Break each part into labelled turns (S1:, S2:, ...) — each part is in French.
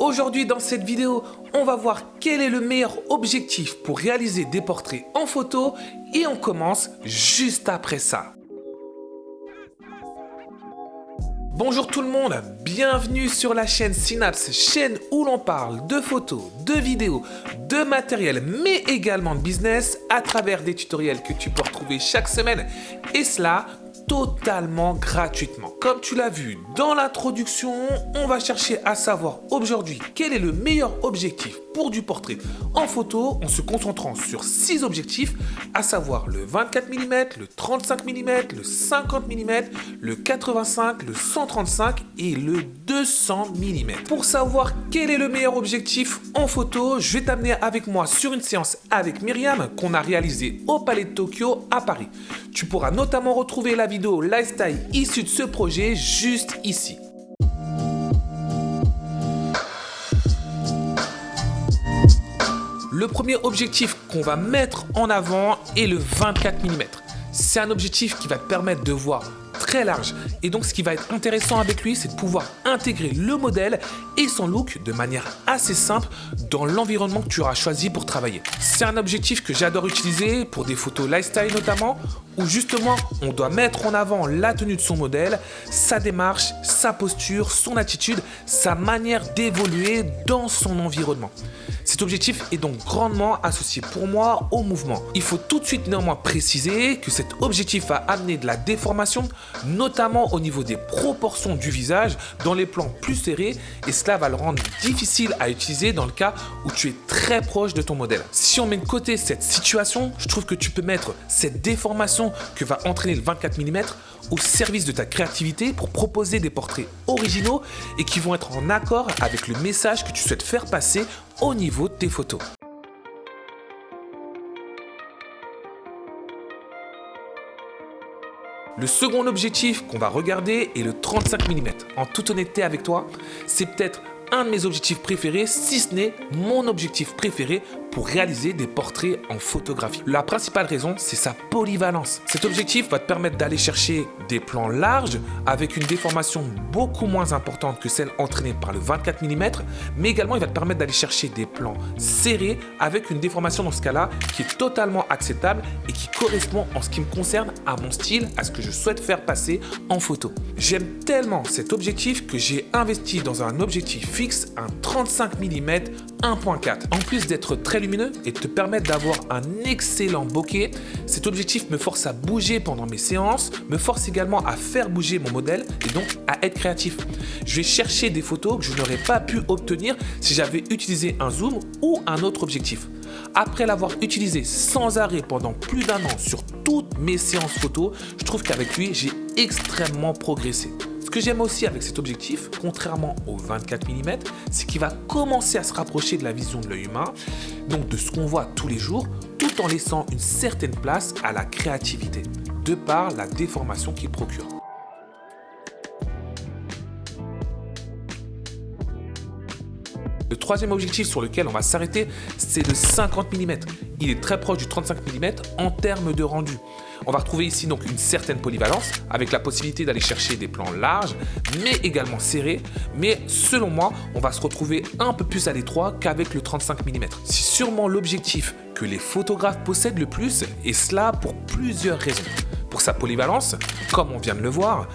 S1: Aujourd'hui dans cette vidéo, on va voir quel est le meilleur objectif pour réaliser des portraits en photo et on commence juste après ça. Bonjour tout le monde, bienvenue sur la chaîne Synapse, chaîne où l'on parle de photos, de vidéos, de matériel, mais également de business à travers des tutoriels que tu peux retrouver chaque semaine et cela totalement gratuitement. Comme tu l'as vu dans l'introduction, on va chercher à savoir aujourd'hui quel est le meilleur objectif pour du portrait en photo en se concentrant sur 6 objectifs, à savoir le 24 mm, le 35 mm, le 50 mm, le 85, le 135 et le 200 mm. Pour savoir quel est le meilleur objectif en photo, je vais t'amener avec moi sur une séance avec Myriam qu'on a réalisée au Palais de Tokyo à Paris. Tu pourras notamment retrouver la vidéo lifestyle issue de ce projet juste ici. Le premier objectif qu'on va mettre en avant est le 24 mm. C'est un objectif qui va te permettre de voir très large et donc ce qui va être intéressant avec lui, c'est de pouvoir intégrer le modèle et son look de manière assez simple dans l'environnement que tu auras choisi pour travailler. C'est un objectif que j'adore utiliser pour des photos lifestyle notamment, où justement on doit mettre en avant la tenue de son modèle, sa démarche, sa posture, son attitude, sa manière d'évoluer dans son environnement. Cet objectif est donc grandement associé pour moi au mouvement. Il faut tout de suite néanmoins préciser que cet objectif va amener de la déformation, notamment au niveau des proportions du visage dans les plans plus serrés, et cela va le rendre difficile à utiliser dans le cas où tu es très proche de ton modèle. Si on met de côté cette situation, je trouve que tu peux mettre cette déformation que va entraîner le 24 mm au service de ta créativité pour proposer des portraits originaux et qui vont être en accord avec le message que tu souhaites faire passer au niveau de tes photos. Le second objectif qu'on va regarder est le 35 mm. En toute honnêteté avec toi, c'est peut-être un de mes objectifs préférés, si ce n'est mon objectif préféré pour réaliser des portraits en photographie. La principale raison, c'est sa polyvalence. Cet objectif va te permettre d'aller chercher des plans larges avec une déformation beaucoup moins importante que celle entraînée par le 24 mm, mais également il va te permettre d'aller chercher des plans serrés avec une déformation dans ce cas-là qui est totalement acceptable et qui correspond en ce qui me concerne à mon style, à ce que je souhaite faire passer en photo. J'aime tellement cet objectif que j'ai investi dans un objectif fixe, un 35 mm 1.4. En plus d'être très lumineux et de te permettre d'avoir un excellent bokeh, cet objectif me force à bouger pendant mes séances, me force également à faire bouger mon modèle et donc à être créatif. Je vais chercher des photos que je n'aurais pas pu obtenir si j'avais utilisé un zoom ou un autre objectif. Après l'avoir utilisé sans arrêt pendant plus d'1 an sur toutes mes séances photos, je trouve qu'avec lui, j'ai extrêmement progressé. Ce que j'aime aussi avec cet objectif, contrairement au 24 mm, c'est qu'il va commencer à se rapprocher de la vision de l'œil humain, donc de ce qu'on voit tous les jours, tout en laissant une certaine place à la créativité, de par la déformation qu'il procure. Le troisième objectif sur lequel on va s'arrêter, c'est le 50 mm. Il est très proche du 35 mm en termes de rendu. On va retrouver ici donc une certaine polyvalence avec la possibilité d'aller chercher des plans larges mais également serrés. Mais selon moi, on va se retrouver un peu plus à l'étroit qu'avec le 35 mm. C'est sûrement l'objectif que les photographes possèdent le plus et cela pour plusieurs raisons. Pour sa polyvalence, comme on vient de le voir,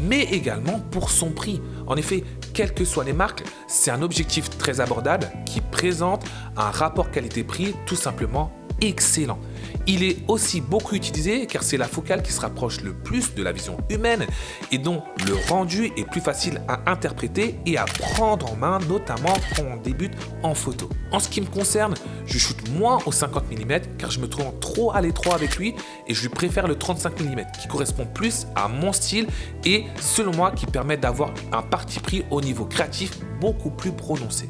S1: mais également pour son prix. En effet, quelles que soient les marques, c'est un objectif très abordable qui présente un rapport qualité-prix tout simplement excellent. Il est aussi beaucoup utilisé car c'est la focale qui se rapproche le plus de la vision humaine et dont le rendu est plus facile à interpréter et à prendre en main, notamment quand on débute en photo. En ce qui me concerne, je shoote moins au 50 mm car je me trouve trop à l'étroit avec lui et je lui préfère le 35 mm qui correspond plus à mon style et selon moi qui permet d'avoir un parti pris au niveau créatif beaucoup plus prononcé.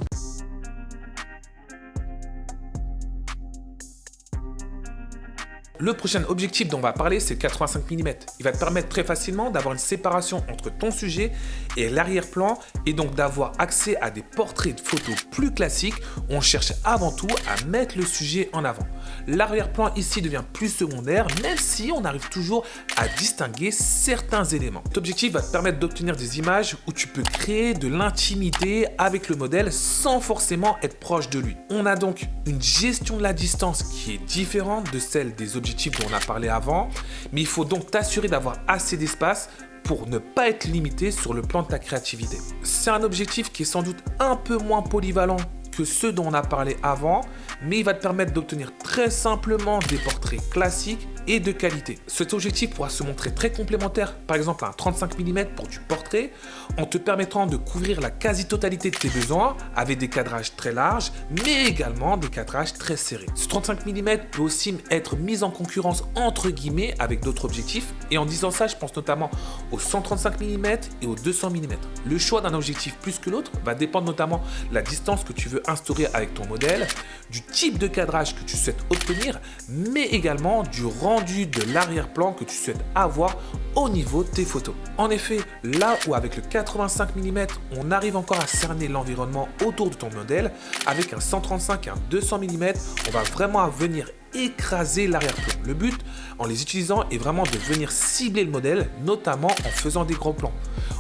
S1: Le prochain objectif dont on va parler, c'est le 85 mm. Il va te permettre très facilement d'avoir une séparation entre ton sujet et l'arrière-plan et donc d'avoir accès à des portraits de photos plus classiques où on cherche avant tout à mettre le sujet en avant. L'arrière-plan ici devient plus secondaire, même si on arrive toujours à distinguer certains éléments. Cet objectif va te permettre d'obtenir des images où tu peux créer de l'intimité avec le modèle sans forcément être proche de lui. On a donc une gestion de la distance qui est différente de celle des objectifs dont on a parlé avant, mais il faut donc t'assurer d'avoir assez d'espace pour ne pas être limité sur le plan de ta créativité. C'est un objectif qui est sans doute un peu moins polyvalent que ceux dont on a parlé avant, mais il va te permettre d'obtenir très simplement des portraits classiques et de qualité. Cet objectif pourra se montrer très complémentaire, par exemple un 35 mm pour du portrait, en te permettant de couvrir la quasi-totalité de tes besoins avec des cadrages très larges, mais également des cadrages très serrés. Ce 35 mm peut aussi être mis en concurrence entre guillemets avec d'autres objectifs, et en disant ça, je pense notamment au 135 mm et au 200 mm. Le choix d'un objectif plus que l'autre va dépendre notamment de la distance que tu veux instaurer avec ton modèle, du type de cadrage que tu souhaites obtenir, mais également du rendu de l'arrière-plan que tu souhaites avoir au niveau de tes photos. En effet, là où avec le 85 mm, on arrive encore à cerner l'environnement autour de ton modèle, avec un 135 et un 200 mm, on va vraiment venir écraser l'arrière-plan. Le but, en les utilisant, est vraiment de venir cibler le modèle, notamment en faisant des gros plans.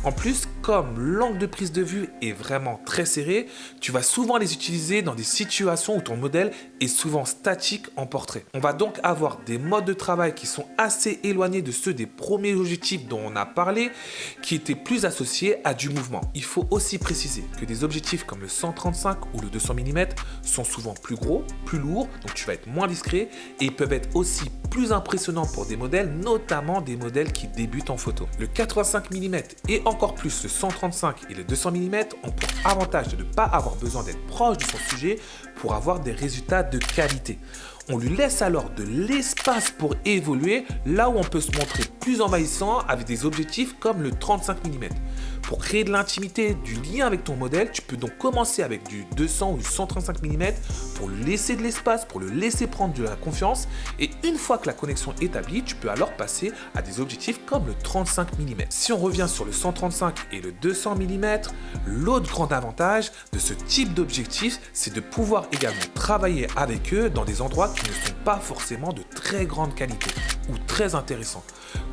S1: En plus, comme l'angle de prise de vue est vraiment très serré, tu vas souvent les utiliser dans des situations où ton modèle est souvent statique en portrait. On va donc avoir des modes de travail qui sont assez éloignés de ceux des premiers objectifs dont on a parlé, qui étaient plus associés à du mouvement. Il faut aussi préciser que des objectifs comme le 135 ou le 200 mm sont souvent plus gros, plus lourds, donc tu vas être moins discret, et peuvent être aussi plus impressionnants pour des modèles, notamment des modèles qui débutent en photo. Le 85 mm et encore plus le 135 et le 200 mm ont pour avantage de ne pas avoir besoin d'être proche de son sujet pour avoir des résultats de qualité. On lui laisse alors de l'espace pour évoluer, là où on peut se montrer plus envahissant avec des objectifs comme le 35 mm. Pour créer de l'intimité, du lien avec ton modèle, tu peux donc commencer avec du 200 ou du 135 mm pour laisser de l'espace, pour le laisser prendre de la confiance. Et une fois que la connexion est établie, tu peux alors passer à des objectifs comme le 35 mm. Si on revient sur le 135 et le 200 mm, l'autre grand avantage de ce type d'objectif, c'est de pouvoir également travailler avec eux dans des endroits qui ne sont pas forcément de très grande qualité ou très intéressants.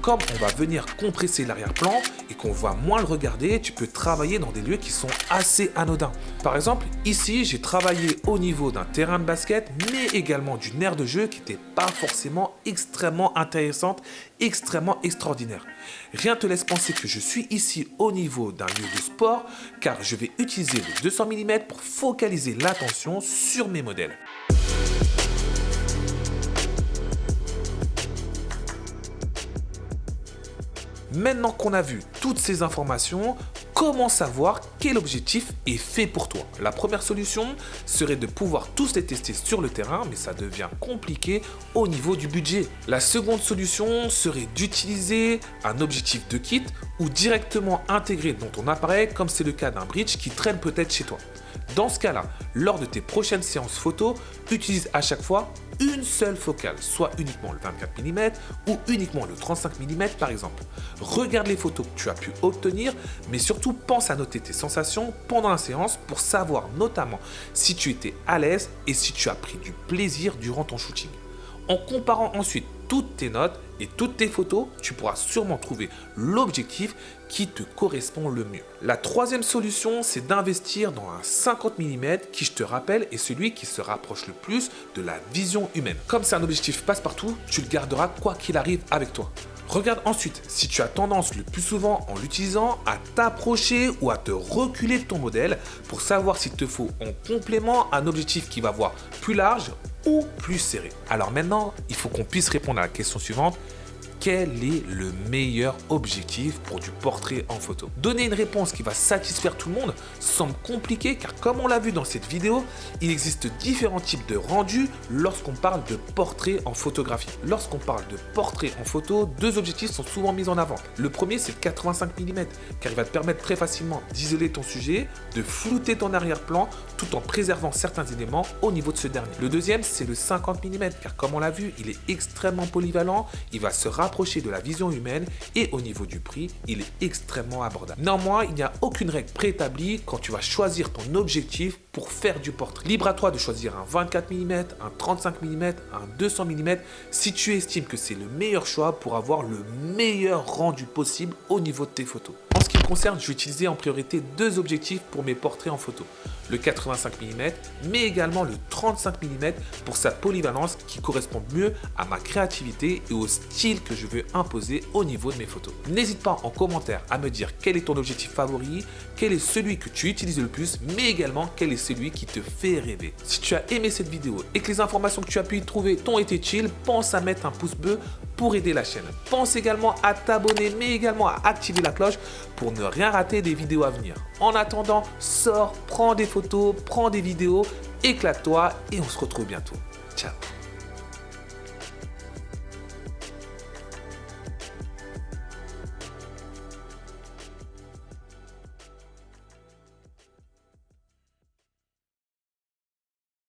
S1: Comme on va venir compresser l'arrière-plan et qu'on va moins le regarder, tu peux travailler dans des lieux qui sont assez anodins. Par exemple, ici, j'ai travaillé au niveau d'un terrain de basket, mais également d'une aire de jeu qui n'était pas forcément extrêmement intéressante, extrêmement extraordinaire. Rien ne te laisse penser que je suis ici au niveau d'un lieu de sport, car je vais utiliser le 200 mm pour focaliser l'attention sur mes modèles. Maintenant qu'on a vu toutes ces informations, comment savoir quel objectif est fait pour toi? La première solution serait de pouvoir tous les tester sur le terrain, mais ça devient compliqué au niveau du budget. La seconde solution serait d'utiliser un objectif de kit ou directement intégré dans ton appareil, comme c'est le cas d'un bridge qui traîne peut-être chez toi. Dans ce cas-là, lors de tes prochaines séances photo, utilise à chaque fois une seule focale, soit uniquement le 24 mm ou uniquement le 35 mm par exemple. Regarde les photos que tu as pu obtenir, mais surtout pense à noter tes sensations pendant la séance pour savoir notamment si tu étais à l'aise et si tu as pris du plaisir durant ton shooting. En comparant ensuite toutes tes notes et toutes tes photos, tu pourras sûrement trouver l'objectif qui te correspond le mieux. La troisième solution, c'est d'investir dans un 50 mm qui, je te rappelle, est celui qui se rapproche le plus de la vision humaine. Comme c'est un objectif passe-partout, tu le garderas quoi qu'il arrive avec toi. Regarde ensuite si tu as tendance le plus souvent en l'utilisant à t'approcher ou à te reculer de ton modèle pour savoir s'il te faut en complément un objectif qui va voir plus large ou plus serré. Alors maintenant, il faut qu'on puisse répondre à la question suivante. quel est le meilleur objectif pour du portrait en photo? Donner une réponse qui va satisfaire tout le monde semble compliqué car comme on l'a vu dans cette vidéo, il existe différents types de rendus lorsqu'on parle de portrait en photographie. Lorsqu'on parle de portrait en photo, deux objectifs sont souvent mis en avant. Le premier, c'est le 85 mm car il va te permettre très facilement d'isoler ton sujet, de flouter ton arrière-plan tout en préservant certains éléments au niveau de ce dernier. Le deuxième, c'est le 50 mm car comme on l'a vu, il est extrêmement polyvalent, il va se rapprocher de la vision humaine et au niveau du prix, il est extrêmement abordable. Néanmoins, il n'y a aucune règle préétablie quand tu vas choisir ton objectif pour faire du portrait. Libre à toi de choisir un 24 mm, un 35 mm, un 200 mm si tu estimes que c'est le meilleur choix pour avoir le meilleur rendu possible au niveau de tes photos. En ce qui me concerne, je vais utiliser en priorité deux objectifs pour mes portraits en photo. Le 85 mm, mais également le 35 mm pour sa polyvalence qui correspond mieux à ma créativité et au style que je veux imposer au niveau de mes photos. N'hésite pas en commentaire à me dire quel est ton objectif favori, quel est celui que tu utilises le plus, mais également quel est celui qui te fait rêver. Si tu as aimé cette vidéo et que les informations que tu as pu y trouver t'ont été utiles, pense à mettre un pouce bleu pour aider la chaîne. Pense également à t'abonner, mais également à activer la cloche pour ne rien rater des vidéos à venir. En attendant, sors, prends des photos, prends des vidéos, éclate-toi et on se retrouve bientôt. Ciao!